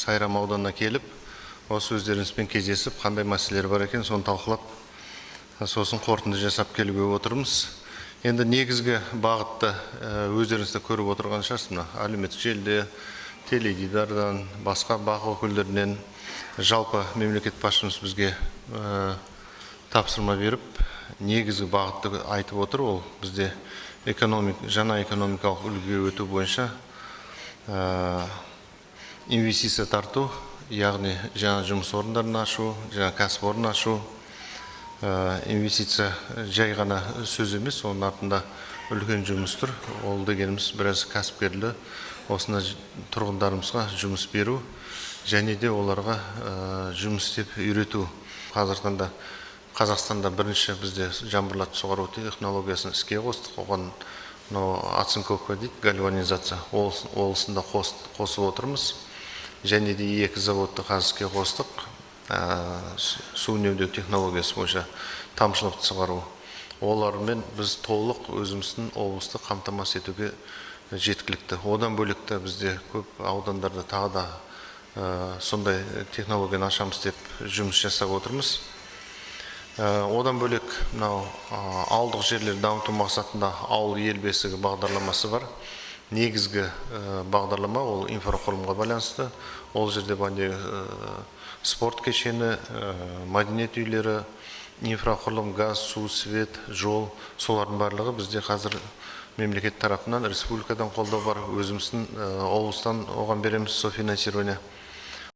Сайрам ауданына келіп, осы өздеріңізбен кездесіп, қандай мәселелер бар екен, соны талқылап, сосын қорытынды жасап келуге отырмыз. Енді негізгі бағытты өздеріңізді көріп отырған шығарсыз. Әлеуметтік желіде, теледидардан, басқа бақ өкілдерінен жалпы мемлекет басшымыз бізге тапсырма беріп, негізгі бағытты айтып отыр. Ол бізде жаңа экономикалық үлгіге өту бойынша инвестиция тарту, яғни жаңа жұмыс орындарын ашу, жаңа кәсіпорын ашу. Инвестиция жай ғана сөз емес, оның артында үлкен жұмыс тұр. Ол дегеніміз біраз кәсіпкерлі, осына тұрғындарымызға жұмыс беру, және де оларға жұмыс істеп үйрету. Қазіртында Қазақстанда бірінші бізде жаңбырлатып суғару технологиясын іске қостық. Оған оцинковка дейді, гальванизация, олысында қосып отырмыз. Және де 2 заводты қазір іске қостық. Су үнемдеу технологиясы бойынша тамшылықты суғару. Олармен біз толық өзіміздің облысты қамтамасыз етуге жеткілікті. Одан бөлекті бізде көп аудандарда тағы да сондай технологияны ашамыз деп жұмыс жасап отырмыз. Одан бөлек ауылдық жерлерді дамыту мақсатында ауыл ел бесігі бағдарламасы бар. Негізгі бағдарлама ол инфрақұрылымға байланысты. Ол жерде спорт кешені, мәдениет үйлері, инфрақұрылым, газ, су, свет, жол, солардың барлығы бізде қазір мемлекет тарапынан, республикадан қолдау бар. Өзіміздің облыстан оған береміз софинансирование.